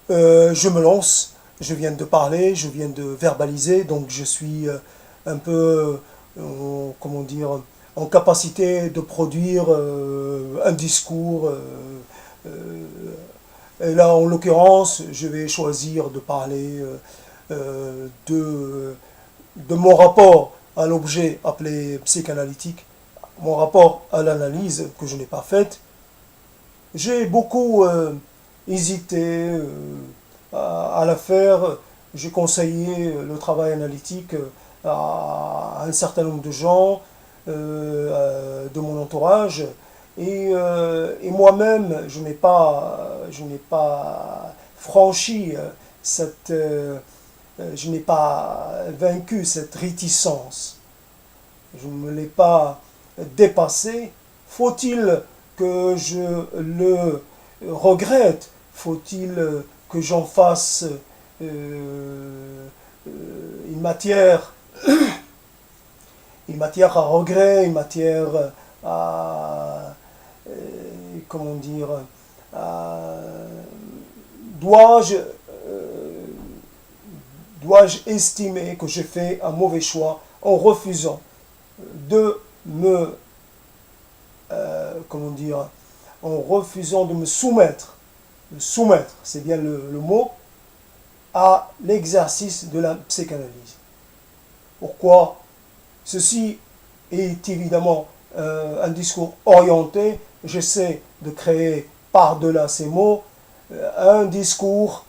Je me lance, je viens de parler, je viens de verbaliser, donc je suis un peu, comment dire, en capacité de produire un discours. Et là, en l'occurrence, je vais choisir de parler de mon rapport à l'objet appelé psychanalytique, mon rapport à l'analyse que je n'ai pas faite. J'ai beaucoup hésité à la faire. J'ai conseillé le travail analytique à un certain nombre de gens de mon entourage. Et moi-même, je n'ai pas franchi je n'ai pas vaincu cette réticence. Je ne me l'ai pas dépassé. Faut-il que je le regrette? Faut-il que j'en fasse une matière, une matière à regret, une matière à, comment dire, à, dois-je dois-je estimer que j'ai fait un mauvais choix en refusant de me, comment dire, en refusant de me soumettre, c'est bien le mot, à l'exercice de la psychanalyse. Pourquoi? Ceci est évidemment un discours orienté. J'essaie de créer par-delà ces mots un discours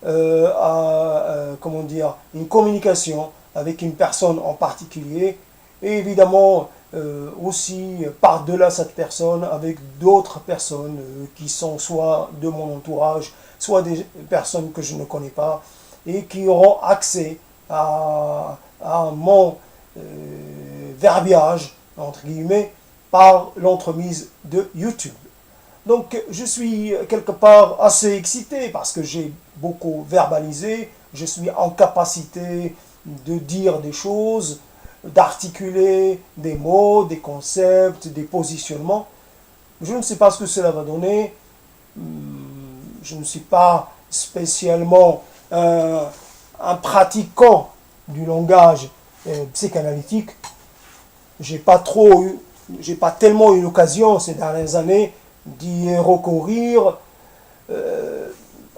comment dire, une communication avec une personne en particulier, et évidemment aussi par-delà cette personne avec d'autres personnes qui sont soit de mon entourage, soit des personnes que je ne connais pas, et qui auront accès à mon verbiage, entre guillemets, par l'entremise de YouTube. Donc je suis quelque part assez excité parce que j'ai beaucoup verbalisé, je suis en capacité de dire des choses, d'articuler des mots, des concepts, des positionnements. Je ne sais pas ce que cela va donner. Je ne suis pas spécialement un pratiquant du langage psychanalytique. J'ai pas tellement eu l'occasion ces dernières années d'y recourir.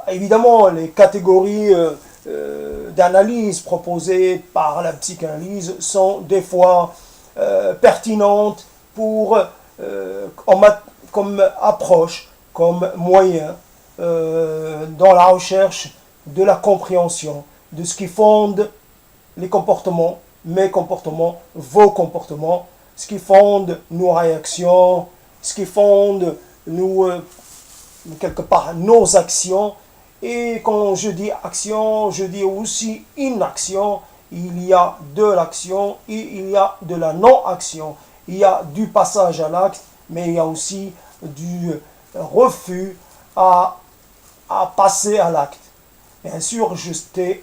Évidemment, les catégories d'analyse proposées par la psychanalyse sont des fois pertinentes pour, comme approche, comme moyen dans la recherche de la compréhension de ce qui fonde les comportements, mes comportements, vos comportements, ce qui fonde nos réactions, ce qui fonde quelque part nos actions. Et quand je dis action, je dis aussi inaction. Il y a de l'action et il y a de la non-action. Il y a du passage à l'acte, mais il y a aussi du refus à passer à l'acte. Bien sûr, j'étais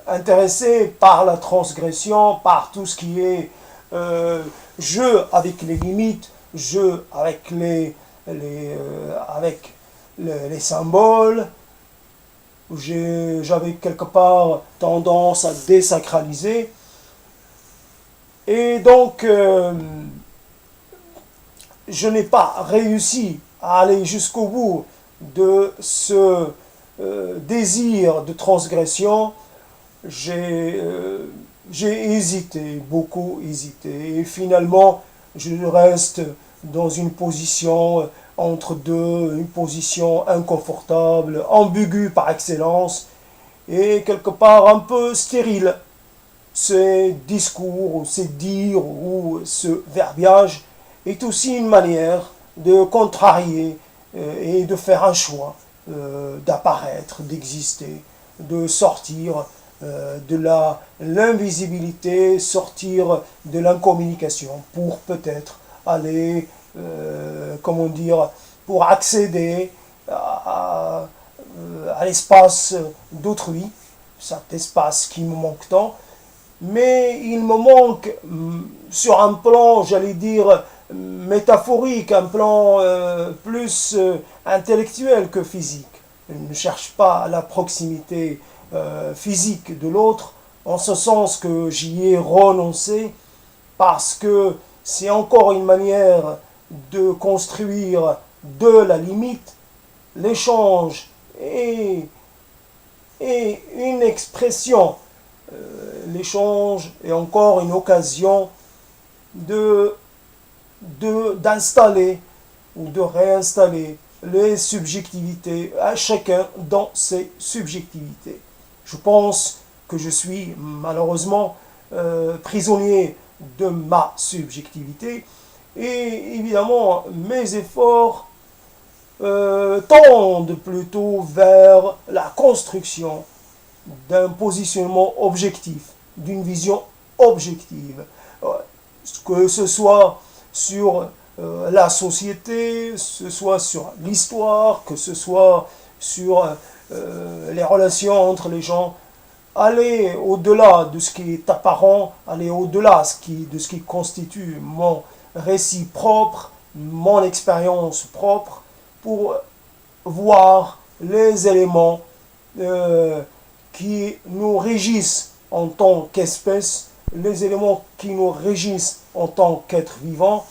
intéressé par la transgression, par tout ce qui est jeu avec les limites, jeu avec les symboles. J'avais quelque part tendance à désacraliser. Et donc, je n'ai pas réussi à aller jusqu'au bout de ce désir de transgression. J'ai hésité, beaucoup hésité. Et finalement, je reste dans une position entre deux, une position inconfortable, ambiguë par excellence, et quelque part un peu stérile. Ces discours, ou ces dires, ou ce verbiage est aussi une manière de contrarier et de faire un choix, d'apparaître, d'exister, de sortir de l'invisibilité, sortir de l'incommunication pour peut-être aller, comment dire, pour accéder à l'espace d'autrui, cet espace qui me manque tant, mais il me manque sur un plan, j'allais dire, métaphorique, un plan plus intellectuel que physique. ne cherche pas la proximité physique de l'autre, en ce sens que j'y ai renoncé, parce que c'est encore une manière de construire de la limite. L'échange est une expression, l'échange est encore une occasion d'installer ou de réinstaller les subjectivités, à chacun dans ses subjectivités. Je pense que je suis malheureusement prisonnier de ma subjectivité, et évidemment mes efforts tendent plutôt vers la construction d'un positionnement objectif, d'une vision objective, que ce soit sur la société, que ce soit sur l'histoire, que ce soit sur les relations entre les gens, aller au-delà de ce qui est apparent, aller au-delà de ce qui constitue mon récit propre, mon expérience propre, pour voir les éléments qui nous régissent en tant qu'espèce, les éléments qui nous régissent en tant qu'êtres vivants,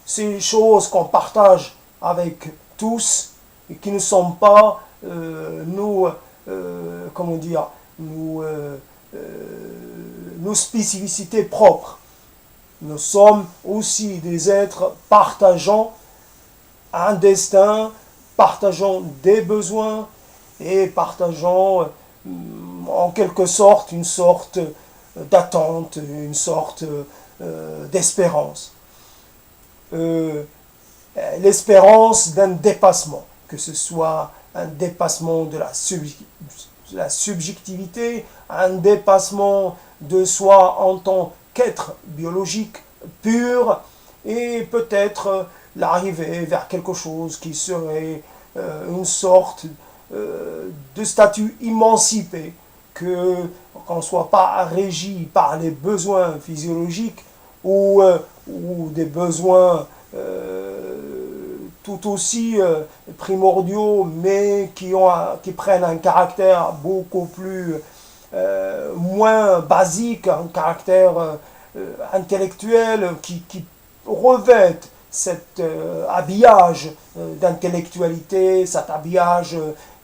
ces choses qu'on partage avec tous et qui ne sont pas nos spécificités propres. Nous sommes aussi des êtres partageant un destin, partageant des besoins et partageant en quelque sorte une sorte d'attente, une sorte d'espérance. L'espérance d'un dépassement, que ce soit un dépassement de la subjectivité, un dépassement de soi en tant qu'être biologique pur, et peut-être l'arrivée vers quelque chose qui serait une sorte de statut émancipé, qu'on ne soit pas régi par les besoins physiologiques ou des besoins tout aussi primordiaux, mais qui prennent un caractère beaucoup plus moins basique, un caractère intellectuel qui revêtent cet habillage d'intellectualité, cet habillage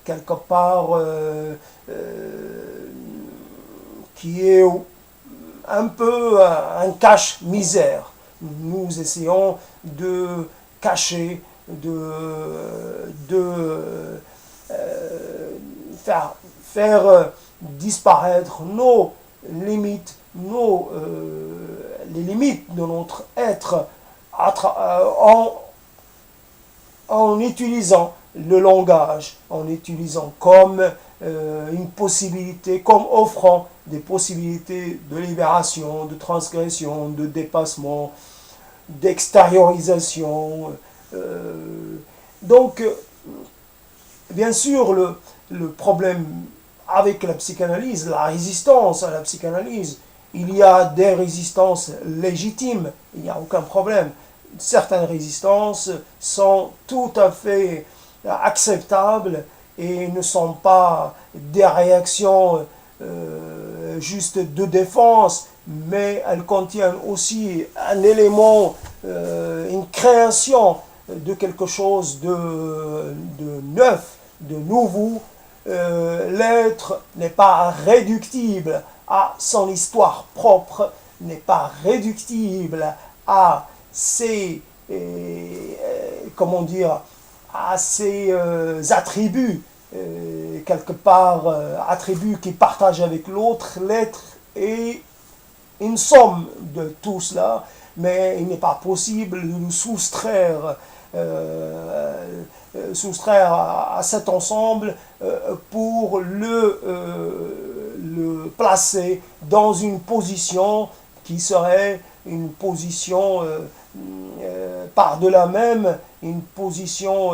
quelque part qui est un peu un cache-misère. Nous essayons de cacher, faire disparaître nos limites, les limites de notre être en utilisant le langage, en utilisant comme une possibilité, comme offrant des possibilités de libération, de transgression, de dépassement, d'extériorisation. Donc, bien sûr, le problème avec la psychanalyse, la résistance à la psychanalyse, il y a des résistances légitimes, il n'y a aucun problème. Certaines résistances sont tout à fait acceptables et ne sont pas des réactions juste de défense, mais elles contiennent aussi un élément, une création de quelque chose de neuf, de nouveau. L'être n'est pas réductible à son histoire propre, n'est pas réductible à ses, à ses attributs, quelque part, attributs qu'il partage avec l'autre. L'être est une somme de tout cela, mais il n'est pas possible de nous soustraire à cet ensemble pour le placer dans une position qui serait une position par-delà même, une position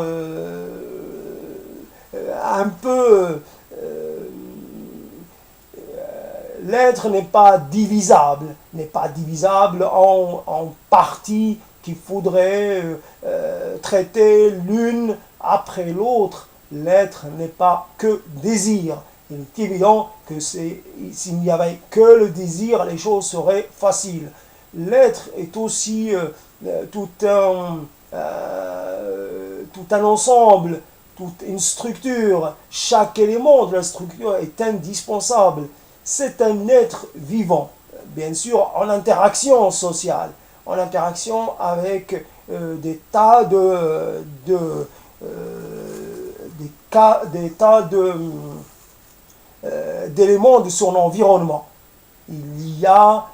un peu... l'être n'est pas divisable en parties qu'il faudrait traiter l'une après l'autre, L'être n'est pas que désir. Il est évident que s'il n'y avait que le désir, les choses seraient faciles. L'être est aussi tout un ensemble, toute une structure. Chaque élément de la structure est indispensable. C'est un être vivant, bien sûr en interaction sociale, en interaction avec des tas d'éléments de son environnement. Il y a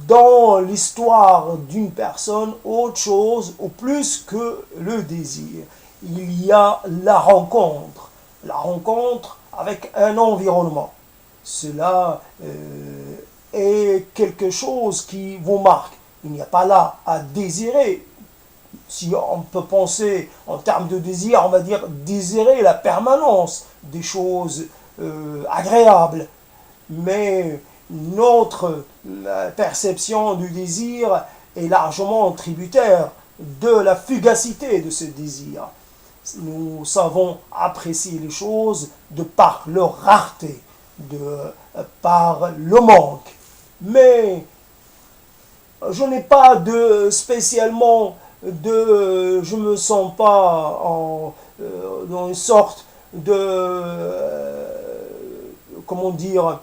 dans l'histoire d'une personne autre chose ou plus que le désir. Il y a la rencontre avec un environnement. Cela est quelque chose qui vous marque. Il n'y a pas là à désirer. Si on peut penser en termes de désir, on va dire désirer la permanence des choses agréables. Mais notre perception du désir est largement tributaire de la fugacité de ce désir. Nous savons apprécier les choses de par leur rareté, par le manque. Mais je n'ai pas spécialement je me sens pas dans une sorte comment dire,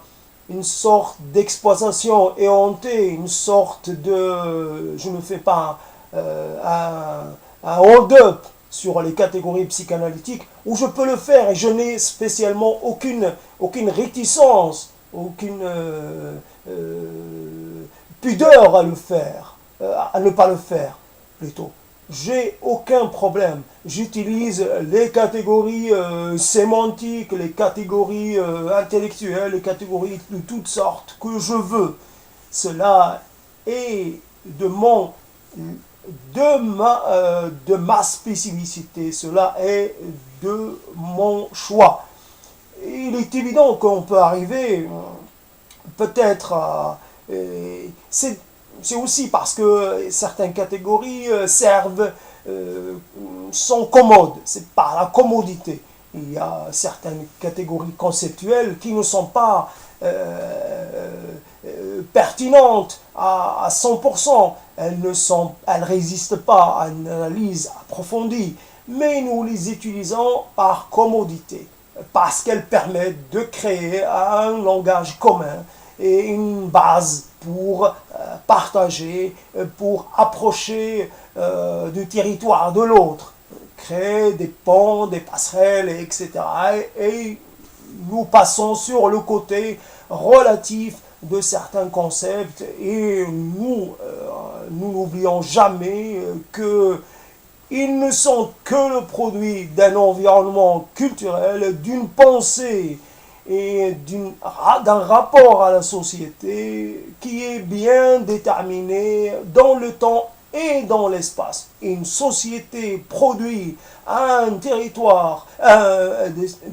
une sorte d'exploitation éhontée, une sorte je ne fais pas un hold-up sur les catégories psychanalytiques, où je peux le faire et je n'ai spécialement aucune réticence, aucune pudeur à le faire, à ne pas le faire plutôt. J'ai aucun problème. J'utilise les catégories sémantiques, les catégories intellectuelles, les catégories de toutes sortes que je veux. Cela est de ma spécificité. Cela est de mon choix. Il est évident qu'on peut arriver peut-être à... C'est aussi parce que certaines catégories sont commodes, c'est par la commodité. Il y a certaines catégories conceptuelles qui ne sont pas pertinentes à 100%. Elles ne résistent pas à une analyse approfondie, mais nous les utilisons par commodité, parce qu'elles permettent de créer un langage commun et une base pour partager, pour approcher du territoire de l'autre, créer des ponts, des passerelles, etc. Et nous passons sur le côté relatif de certains concepts et nous n'oublions jamais qu'ils ne sont que le produit d'un environnement culturel, d'une pensée et d'un rapport à la société qui est bien déterminé dans le temps et dans l'espace. Une société produit un territoire,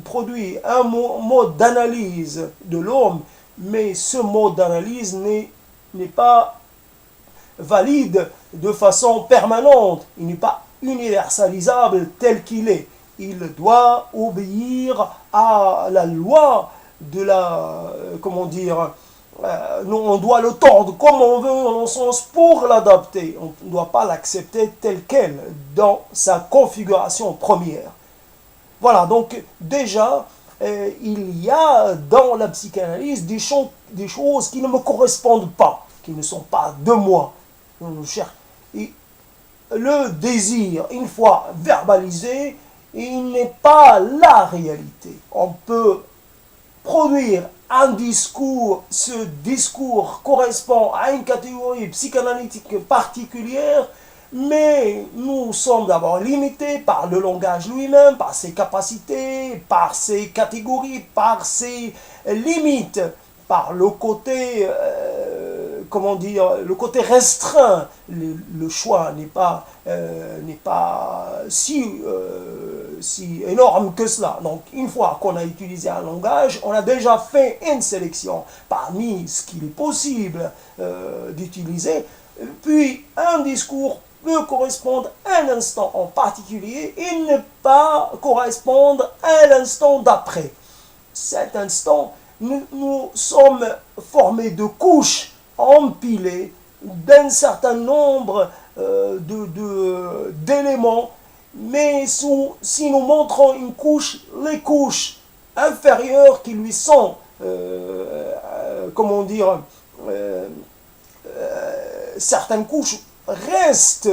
produit un mode d'analyse de l'homme, mais ce mode d'analyse n'est pas valide de façon permanente, il n'est pas universalisable tel qu'il est. Il doit obéir à la loi de comment dire, on doit le tordre comme on veut dans le sens pour l'adapter. On ne doit pas l'accepter tel quel dans sa configuration première. Voilà, donc déjà, il y a dans la psychanalyse des choses qui ne me correspondent pas, qui ne sont pas de moi. Et le désir, une fois verbalisé, il n'est pas la réalité. On peut produire un discours, ce discours correspond à une catégorie psychanalytique particulière, mais nous sommes d'abord limités par le langage lui-même, par ses capacités, par ses catégories, par ses limites, par le côté, le côté restreint. Le choix n'est pas si énorme que cela. Donc, une fois qu'on a utilisé un langage, on a déjà fait une sélection parmi ce qu'il est possible d'utiliser. Puis, un discours peut correspondre à un instant en particulier et ne pas correspondre à l'instant d'après. Cet instant, nous sommes formés de couches empilées d'un certain nombre d'éléments, mais si nous montrons une couche, les couches inférieures qui lui sont, comment dire, certaines couches restent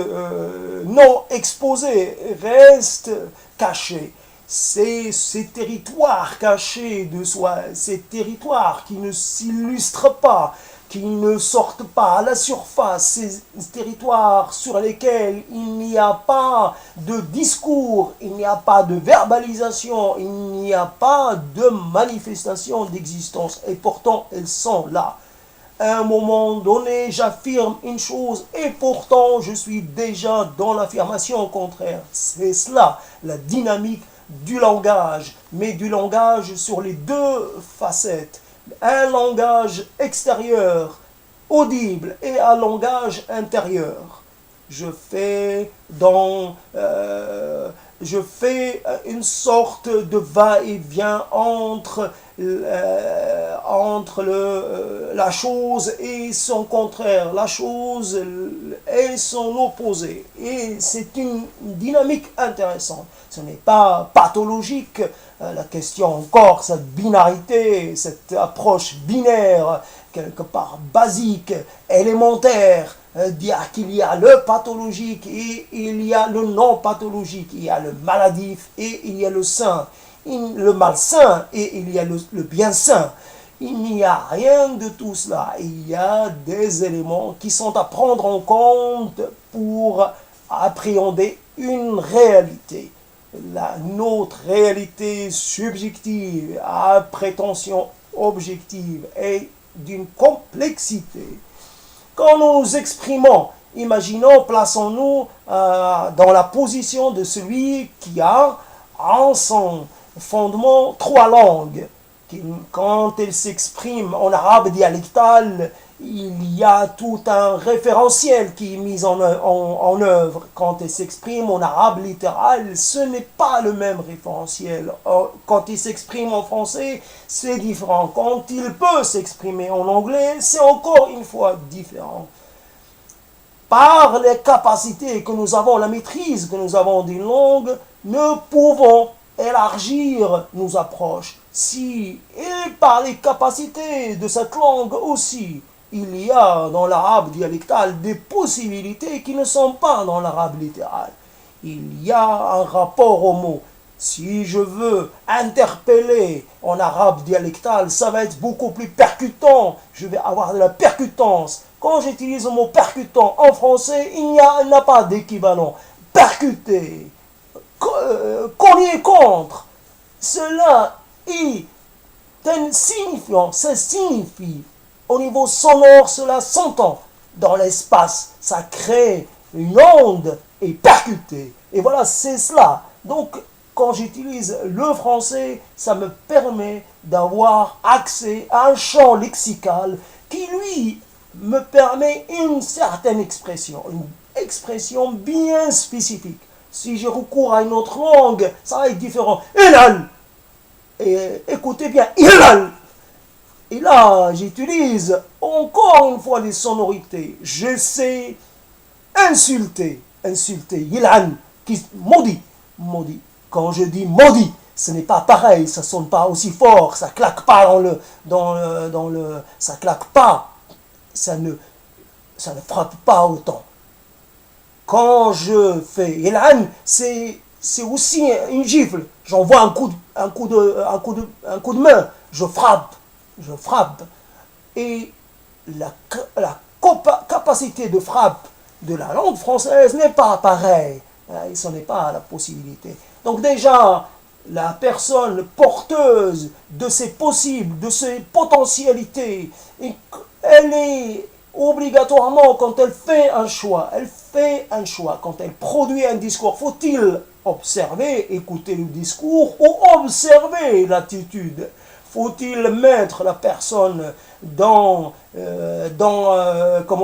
non exposées, restent cachées. C'est ces territoires cachés de soi, ces territoires qui ne s'illustrent pas, qui ne sortent pas à la surface, ces territoires sur lesquels il n'y a pas de discours, il n'y a pas de verbalisation, il n'y a pas de manifestation d'existence, et pourtant elles sont là. À un moment donné, j'affirme une chose et pourtant je suis déjà dans l'affirmation contraire. C'est cela, la dynamique du langage, mais du langage sur les deux facettes. Un langage extérieur, audible, et un langage intérieur. Je fais une sorte de va-et-vient entre la chose et son contraire, la chose et son opposé. Et c'est une dynamique intéressante. Ce n'est pas pathologique, la question encore, cette binarité, cette approche binaire, quelque part basique, élémentaire, dire qu'il y a le pathologique et il y a le non pathologique, il y a le maladif et il y a le sain, le malsain et il y a le bien sain. Il n'y a rien de tout cela. Il y a des éléments qui sont à prendre en compte pour appréhender une réalité. Notre réalité subjective à prétention objective est d'une complexité. Quand nous exprimons, imaginons, plaçons-nous dans la position de celui qui a en son fondement trois langues. Quand elle s'exprime en arabe dialectal, il y a tout un référentiel qui est mis en œuvre. Quand elle s'exprime en arabe littéral, ce n'est pas le même référentiel. Quand il s'exprime en français, c'est différent. Quand il peut s'exprimer en anglais, c'est encore une fois différent. Par les capacités que nous avons, la maîtrise que nous avons d'une langue, nous pouvons élargir nos approches. Et par les capacités de cette langue aussi, il y a dans l'arabe dialectal des possibilités qui ne sont pas dans l'arabe littéral. Il y a un rapport au mot. Si je veux interpeller en arabe dialectal, ça va être beaucoup plus percutant. Je vais avoir de la percutance. Quand j'utilise le mot percutant en français, il n'y a pas d'équivalent. Percuter, cogner contre, cela est un signifiant, ça signifie. Au niveau sonore, cela s'entend. Dans l'espace, ça crée une onde et percuter. Et voilà, c'est cela. Donc, quand j'utilise le français, ça me permet d'avoir accès à un champ lexical qui, lui, me permet une certaine expression bien spécifique. Si je recours à une autre langue, ça va être différent. Ilal. Et écoutez bien, ilal. Et là, j'utilise encore une fois les sonorités. Je sais insulter, Yilan, qui maudit. Quand je dis maudit, ce n'est pas pareil, ça sonne pas aussi fort, ça claque pas ça claque pas, ça ne frappe pas autant. Quand je fais Yilan, c'est aussi une gifle. J'envoie un coup de main, je frappe. Et la capacité de frappe de la langue française n'est pas pareille. Ce n'est pas la possibilité. Donc déjà, la personne porteuse de ces possibles, de ces potentialités, elle est obligatoirement, quand elle fait un choix, quand elle produit un discours, faut-il observer, écouter le discours ou observer l'attitude? Faut-il mettre la personne comment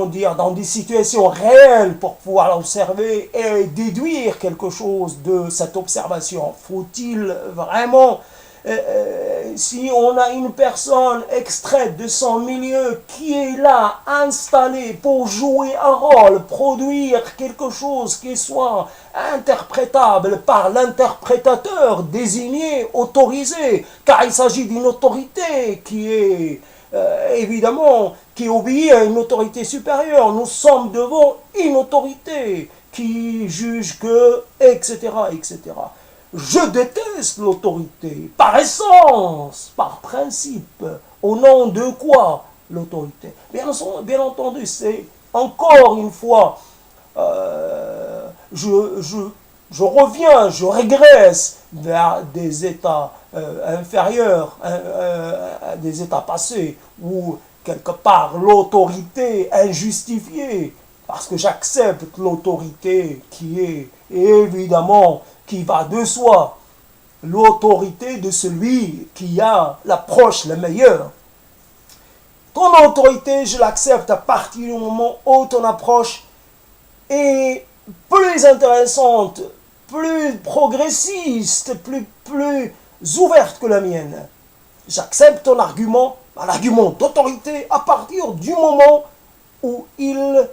dire, dans des situations réelles pour pouvoir l'observer et déduire quelque chose de cette observation? Faut-il vraiment, si on a une personne extraite de son milieu qui est là, installée pour jouer un rôle, produire quelque chose qui soit interprétable par l'interprétateur désigné, autorisé, car il s'agit d'une autorité qui est évidemment qui obéit à une autorité supérieure. Nous sommes devant une autorité qui juge que, etc., etc. Je déteste l'autorité, par essence, par principe. Au nom de quoi l'autorité? Bien entendu, c'est encore une fois, je reviens, je régresse vers des états inférieurs, des états passés, où quelque part l'autorité injustifiée, parce que j'accepte l'autorité qui est évidemment, qui va de soi, l'autorité de celui qui a l'approche la meilleure. Ton autorité, je l'accepte à partir du moment où ton approche est plus intéressante, plus progressiste, plus ouverte que la mienne. J'accepte ton argument, l'argument d'autorité, à partir du moment où il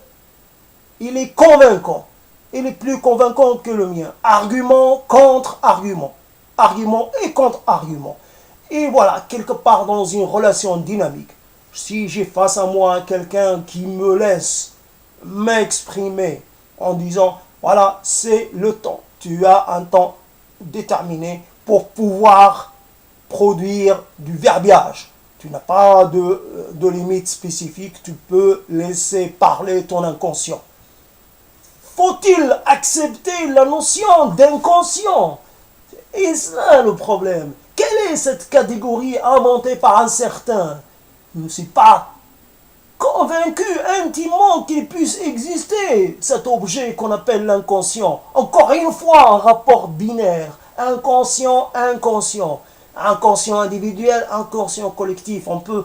est convaincant. Il est plus convaincant que le mien. Argument contre argument. Argument et contre argument. Et voilà, quelque part dans une relation dynamique, si j'ai face à moi quelqu'un qui me laisse m'exprimer en disant, voilà, c'est le temps. Tu as un temps déterminé pour pouvoir produire du verbiage. Tu n'as pas de limite spécifique, tu peux laisser parler ton inconscient. Faut-il accepter la notion d'inconscient? Et ça le problème. Quelle est cette catégorie inventée par un certain? Je ne suis pas convaincu intimement qu'il puisse exister cet objet qu'on appelle l'inconscient. Encore une fois, un rapport binaire. Inconscient, inconscient. Inconscient individuel, inconscient collectif. On peut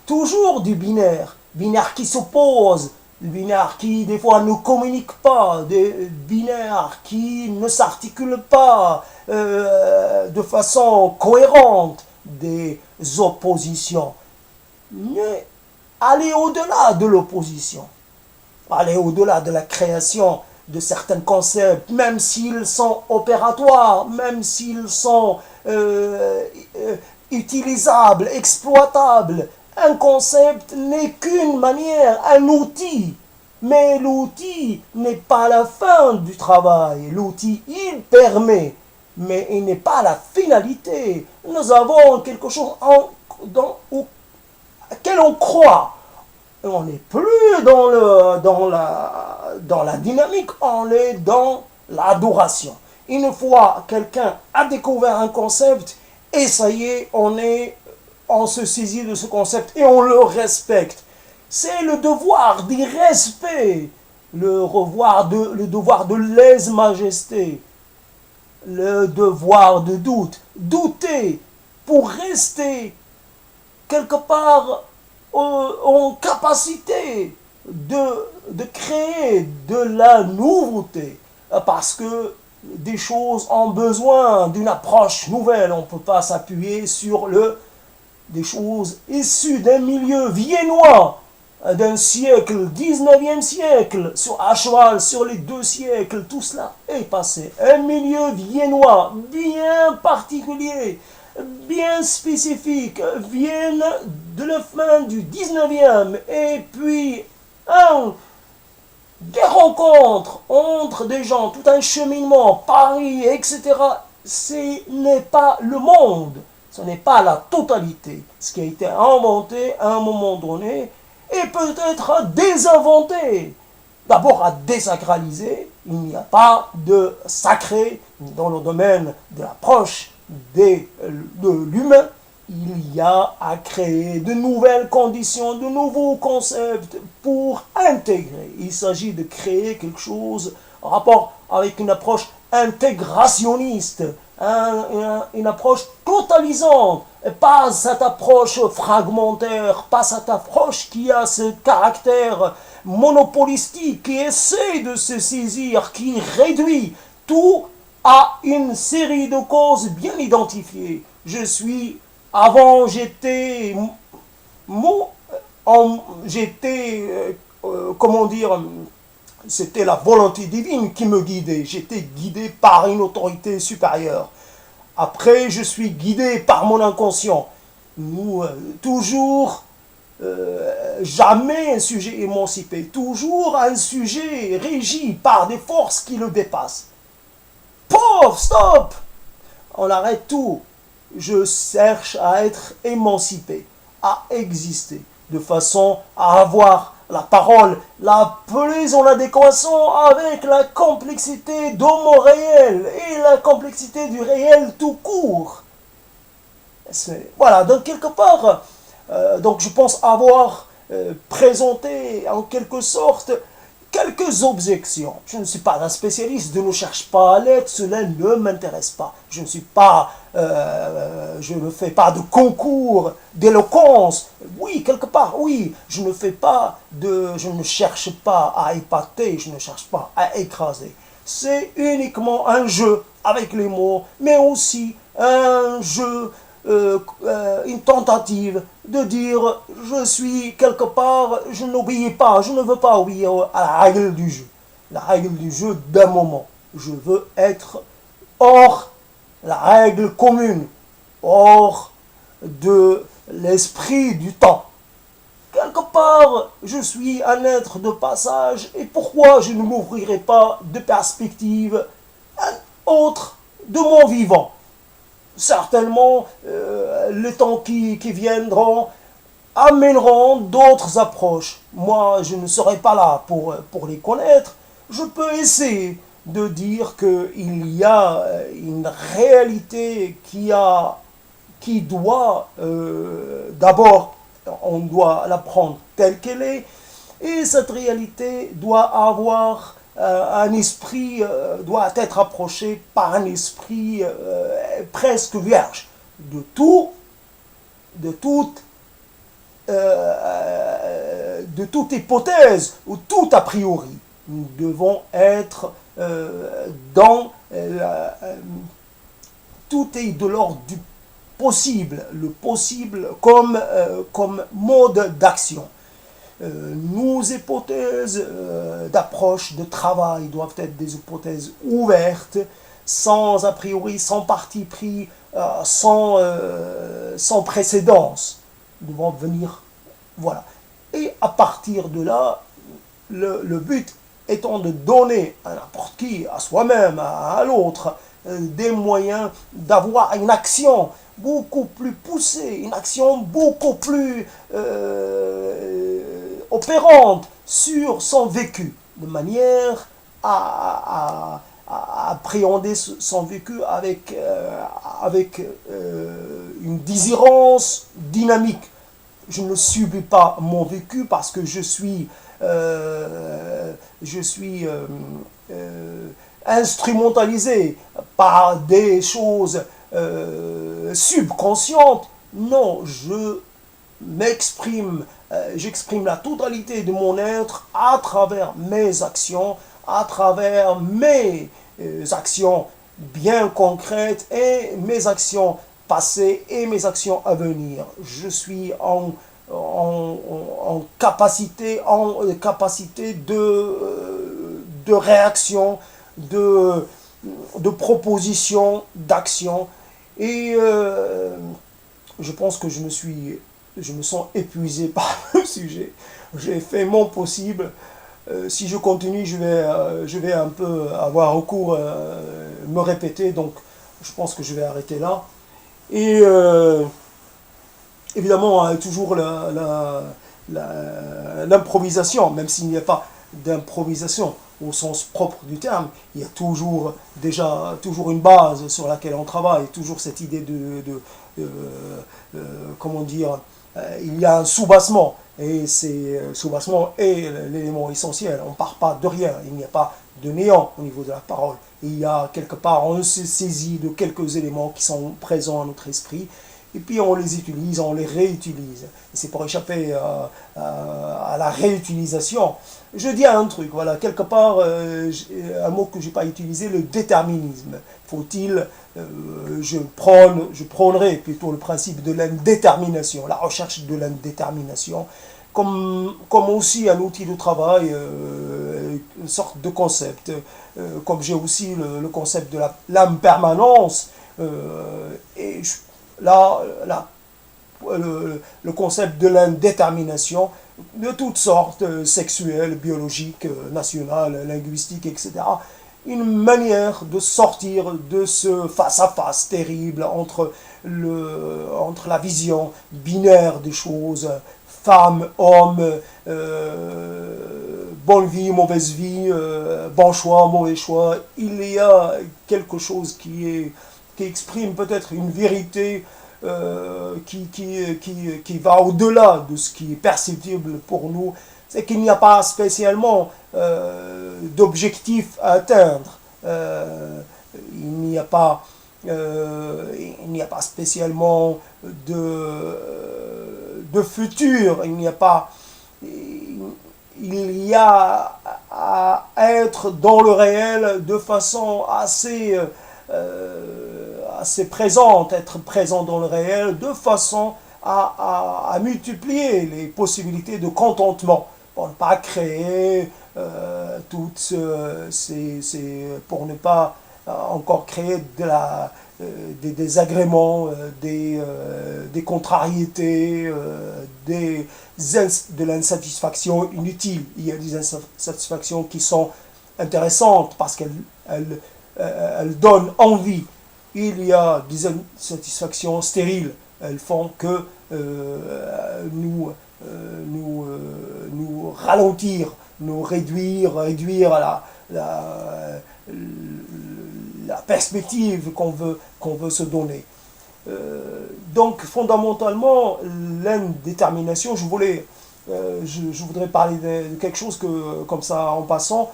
toujours du binaire. Binaire qui s'oppose. Des binaires qui, des fois, ne communiquent pas, des binaires qui ne s'articulent pas de façon cohérente, des oppositions. Mais aller au-delà de l'opposition, aller au-delà de la création de certains concepts, même s'ils sont opératoires, même s'ils sont utilisables, exploitables. Un concept n'est qu'une manière, un outil. Mais l'outil n'est pas la fin du travail. L'outil, il permet, mais il n'est pas la finalité. Nous avons quelque chose auquel on croit. On n'est plus dans la dynamique, on est dans l'adoration. Une fois quelqu'un a découvert un concept, et ça y est, on se saisit de ce concept et on le respecte. C'est le devoir du respect, le devoir de lèse-majesté, le devoir de doute. Douter pour rester quelque part en capacité de créer de la nouveauté. Parce que des choses ont besoin d'une approche nouvelle. On ne peut pas s'appuyer sur des choses issues d'un milieu viennois, d'un siècle, 19e siècle, à cheval sur les 2 siècles, tout cela est passé. Un milieu viennois bien particulier, bien spécifique, viennent de la fin du 19e, et puis des rencontres entre des gens, tout un cheminement, Paris, etc. Ce n'est pas le monde. Ce n'est pas la totalité. Ce qui a été inventé à un moment donné et peut-être désinventé. D'abord à désacraliser. Il n'y a pas de sacré dans le domaine de l'approche de l'humain. Il y a à créer de nouvelles conditions, de nouveaux concepts pour intégrer. Il s'agit de créer quelque chose en rapport avec une approche intégrationniste. une approche totalisante, pas cette approche fragmentaire, pas cette approche qui a ce caractère monopolistique, qui essaie de se saisir, qui réduit tout à une série de causes bien identifiées. Avant comment dire, c'était la volonté divine qui me guidait. J'étais guidé par une autorité supérieure. Après, je suis guidé par mon inconscient. Toujours, jamais un sujet émancipé, toujours un sujet régi par des forces qui le dépassent. Pauvre, stop! On arrête tout. Je cherche à être émancipé, à exister, de façon à avoir la parole la plus en adéquation avec la complexité de mon réel et la complexité du réel tout court. Voilà, donc quelque part, donc je pense avoir présenté en quelque sorte quelques objections. Je ne suis pas un spécialiste, je ne cherche pas à l'être, cela ne m'intéresse pas. Je ne fais pas de concours d'éloquence. Oui, quelque part, oui. Je ne cherche pas à épater, je ne cherche pas à écraser. C'est uniquement un jeu avec les mots, mais aussi un jeu, une tentative de dire je suis quelque part, je n'obéis pas, je ne veux pas obéir à la règle du jeu. La règle du jeu d'un moment. Je veux être hors la règle commune, hors de l'esprit du temps. Quelque part, je suis un être de passage et pourquoi je ne m'ouvrirai pas de perspective autre de mon vivant? Certainement, les temps qui viendront amèneront d'autres approches. Moi, je ne serai pas là pour les connaître. Je peux essayer de dire qu'il y a une réalité qui doit, d'abord, on doit la prendre telle qu'elle est, et cette réalité doit avoir un esprit, doit être approchée par un esprit presque vierge de toute hypothèse ou tout a priori. Nous devons être tout est de l'ordre du possible, le possible comme mode d'action. Nos hypothèses d'approche, de travail doivent être des hypothèses ouvertes, sans a priori, sans parti pris, sans précédence. Nous devons venir, voilà. Et à partir de là, le but étant de donner à n'importe qui, à soi-même, à l'autre, des moyens d'avoir une action beaucoup plus poussée, une action beaucoup plus opérante sur son vécu, de manière à appréhender son vécu avec une désirance dynamique. Je ne subis pas mon vécu parce que je suis instrumentalisé par des choses subconscientes. Non, j'exprime la totalité de mon être à travers mes actions, à travers mes actions bien concrètes et mes actions passées et mes actions à venir. Je suis en capacité de réaction, de proposition, d'action. Et je pense que je me sens épuisé par le sujet. J'ai fait mon possible. Si je continue, je vais un peu avoir recours, me répéter. Donc, je pense que je vais arrêter là. Et évidemment, toujours l'improvisation, même s'il n'y a pas d'improvisation au sens propre du terme, il y a toujours une base sur laquelle on travaille, toujours cette idée comment dire, il y a un soubassement Et soubassement est l'élément essentiel. On ne part pas de rien. Il n'y a pas de néant au niveau de la parole. Il y a quelque part, on se saisit de quelques éléments qui sont présents à notre esprit, et puis on les utilise, on les réutilise. Et c'est pour échapper à la réutilisation. Je dis un truc, voilà, quelque part, un mot que je n'ai pas utilisé, le déterminisme. Faut-il, je prônerai plutôt le principe de l'indétermination, la recherche de l'indétermination, comme aussi un outil de travail, une sorte de concept. Comme j'ai aussi le concept de l'impermanence, et là, le concept de l'indétermination, de toutes sortes, sexuelles, biologiques, nationales, linguistiques, etc. Une manière de sortir de ce face-à-face terrible entre la vision binaire des choses, femme, homme, bonne vie, mauvaise vie, bon choix, mauvais choix. Il y a quelque chose qui exprime peut-être une vérité qui va au-delà de ce qui est perceptible pour nous. C'est qu'il n'y a pas spécialement d'objectif à atteindre. Il n'y a pas spécialement de futur. Il y a à être dans le réel de façon assez présente, être présent dans le réel de façon à multiplier les possibilités de contentement pour ne pas créer pour ne pas encore créer des désagréments, des contrariétés, de l'insatisfaction inutile. Il y a des insatisfactions qui sont intéressantes parce qu'elles donnent envie. Il y a des insatisfactions stériles. Elles font que nous ralentir, nous réduire à la perspective qu'on veut se donner. Donc fondamentalement, l'indétermination, je voudrais parler de quelque chose que, comme ça en passant,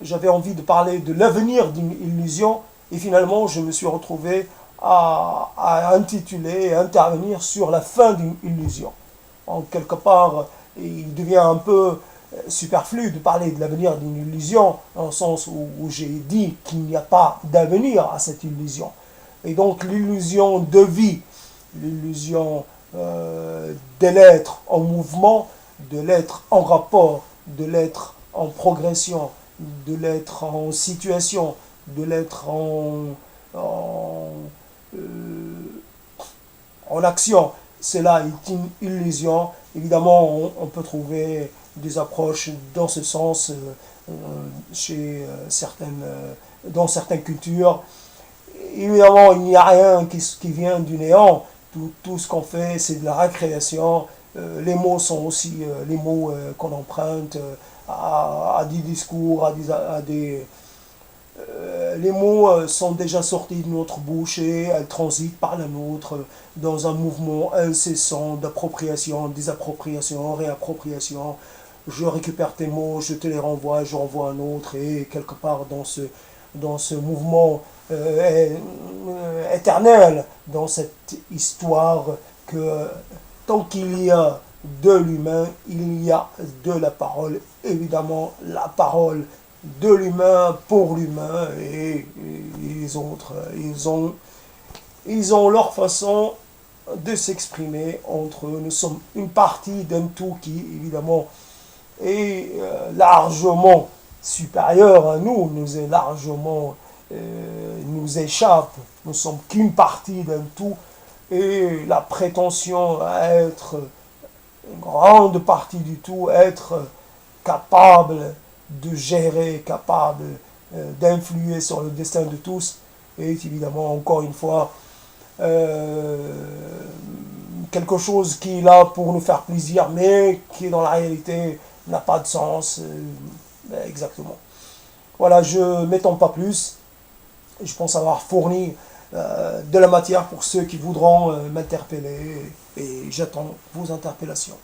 j'avais envie de parler de l'avenir d'une illusion, et finalement je me suis retrouvé à intituler et intervenir sur la fin d'une illusion. En quelque part, il devient un peu superflu de parler de l'avenir d'une illusion, dans le sens où j'ai dit qu'il n'y a pas d'avenir à cette illusion. Et donc l'illusion de vie, l'illusion de l'être en mouvement, de l'être en rapport, de l'être en progression, de l'être en situation, de l'être en action. Cela est une illusion. Évidemment, on peut trouver des approches dans ce sens dans certaines cultures. Évidemment, il n'y a rien qui vient du néant. Tout ce qu'on fait, c'est de la récréation. Les mots sont aussi les mots qu'on emprunte à des discours, les mots sont déjà sortis de notre bouche et elles transitent par la nôtre dans un mouvement incessant d'appropriation, désappropriation, réappropriation. Je récupère tes mots, je te les renvoie, je renvoie un autre, et quelque part dans ce mouvement éternel, dans cette histoire que tant qu'il y a de l'humain, il y a de la parole. Évidemment, la parole de l'humain pour l'humain, et les autres, ils ont leur façon de s'exprimer entre eux. Nous sommes une partie d'un tout qui, évidemment, est largement supérieur à nous, nous échappe. Nous sommes qu'une partie d'un tout, et la prétention à être une grande partie du tout, être capable de gérer, capable d'influer sur le destin de tous, est évidemment, encore une fois, quelque chose qui est là pour nous faire plaisir, mais qui dans la réalité n'a pas de sens. Exactement. Voilà, je ne m'étends pas plus. Je pense avoir fourni de la matière pour ceux qui voudront m'interpeller, et j'attends vos interpellations.